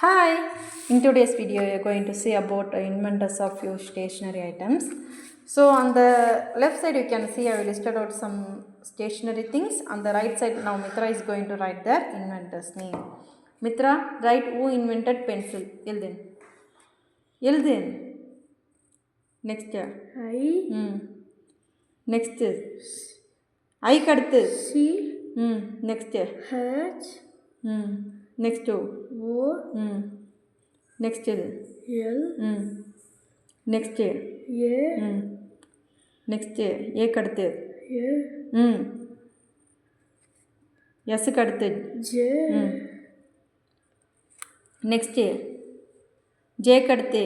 Hi! In today's video, we are going to see about inventors of few stationery items. So, on the left side, you can see I will listed out some stationery things. On the right side, now Mitra is going to write their inventor's name. Mitra, write who invented pencil. Eldin. Eldin. Next. I. Next. I kaduthu. C. Next. H. Next. O. Next. L. Next. A. Next. A kaduthu. A. S kaduthu. J. Next. J kaduthu.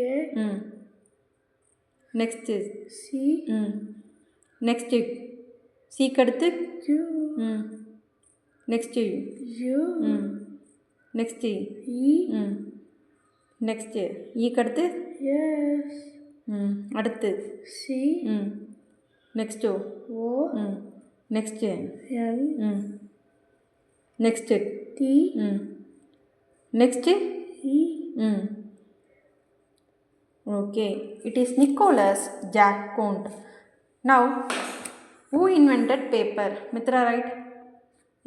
A. Next. C. Next. C kaduthu. Q. Next. U. Next. E. Next. E kaduthu. S. அடுத்து. C. Next. O. Next. N. Next. T. Next. E. Okay. It is Nicholas Jack Conte. Now, who invented paper? Mitra, right?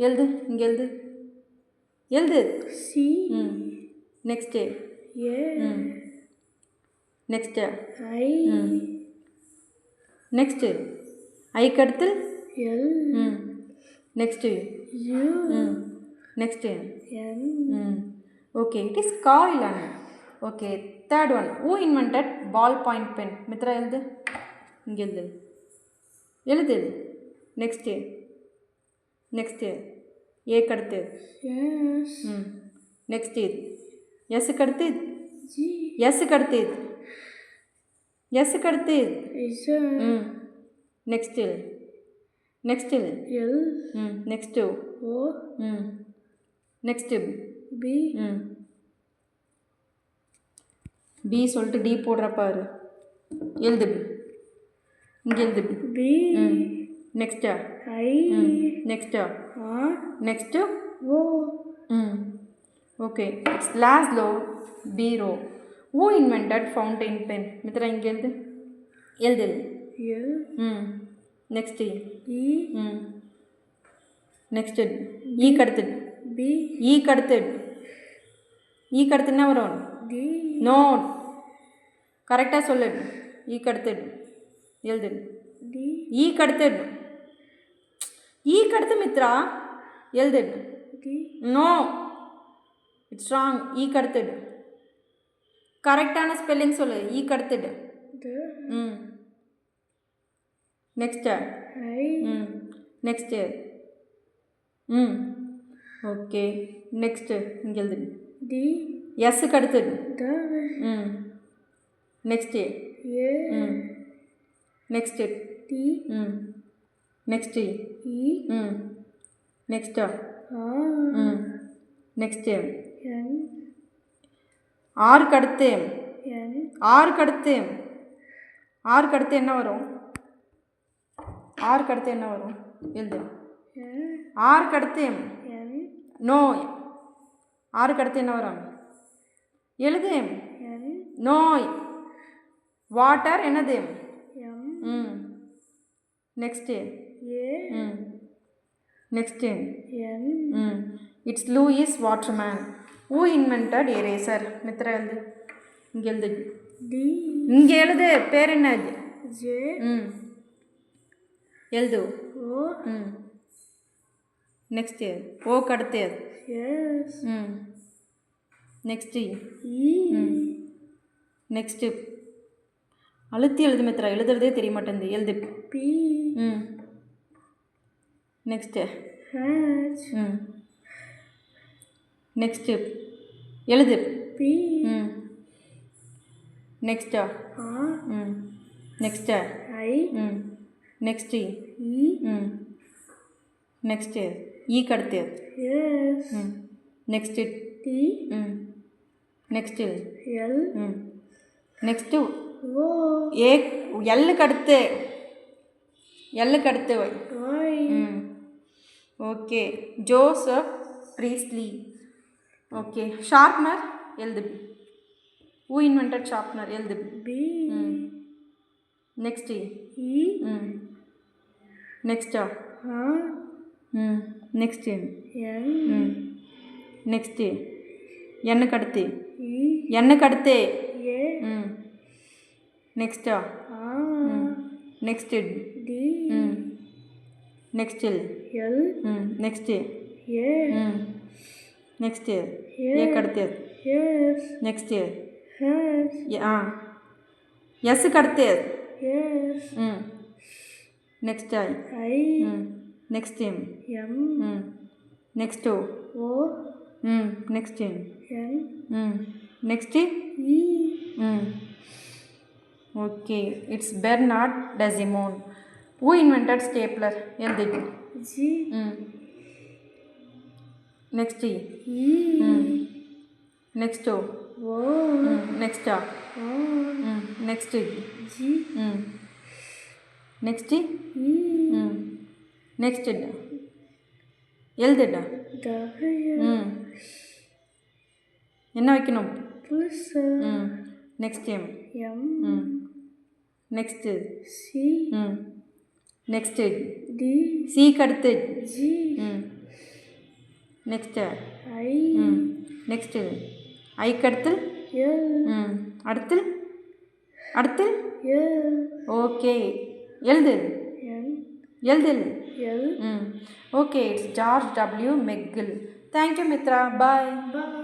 எழுது இங்கே எழுது எழுது. C. Next. A. Next. I. Next. I kaduthu. L. Next. U. Next. N. Okay. It is Carl Linné. Okay. Third one. Who invented ballpoint pen? Mitra எழுது இங்கே எழுது எழுது. Next. Next. A kaduthu. S. Next. S kaduthu. G. S kaduthu. S kaduthu. Z. Next. Next. L. Next. O. Next. B. B சொல்லிட்டு D போடுற பாரு. எழுது இங்கே எழுது. B. Next. I. Next. R. Next. O. Okay. It's Laszlo Biro. Who invented fountain pen? Mitra இங்கே எழுது எழுது. L. Next. E. Next. E kaduthu. B. E kaduthu. E kaduthu என்ன வரும்? D. நோ கரெக்டாக சொல்லு. E kaduthu எழுது. D. E kaduthu. E kaduthu Mithra எழுது. D. No it's wrong. E kaduthu கரெக்டான ஸ்பெல்லிங் சொல்லு. E kaduthu. D. Next. I. Next. Okay. Next இங்கே எழுது. D. எஸ் கடத்து. W. Next. A. Next. T. Next. E. Next. R. Next. N. ஆறு கடத்து. N. ஆறு கடத்து. ஆறு கடத்து என்ன வரும்? ஆறு கடத்து என்ன வரும்? எழுது. ஆறு கடத்து. நோ ஆறு கடத்து என்ன வரும்? எழுது. நோய் வாட்டர் என்னது? Next. Next. It's Lewis Waterman. Who invented eraser? Mithra எழுது இங்கே எழுது. D. இங்கே எழுது. பேர் என்ன? J. எழுது. O. நெக்ஸ்ட். ஓ கடத்து. S. நெக்ஸ்ட். E. நெக்ஸ்ட்டு அழுத்தி எழுது மித்ரா. எழுதுறதே தெரிய மாட்டேங்குது. எழுது. P. நெக்ஸ்ட்டு. H. நெக்ஸ்ட்டு எழுது. P. நெக்ஸ்ட்டா. R. Next. I. Next. E. Next. ஈ கடத்து. S. Next. T. Next. L. Next. O. ஏ எல்லுக்கு அடுத்து. எல்லுக்கு அடுத்து. Y. Okay. Joseph Priestley. Okay sharpener எழுது who invented sharpener எழுது B next E next R next N next எண்ணுக்கு அடுத்து E எண்ணுக்கு அடுத்து A next R next D next L next A next ஏக்கு அடுத்து S நெக்ஸ்ட் S எஸ்ஸுக்கு அடுத்து S next I next M next O next N next E okay it's Bernard Desimone who invented stapler எழுது G next E next O next R next G next E next எழுதுடா W என்ன வைக்கணும் plus next M next C next D சிக்கு அடுத்து G next I next ஐக்கு அடுத்து L அடுத்து அடுத்து L ஓகே எழுது N எழுது L okay it's George W McGill thank you Mitra bye Bye.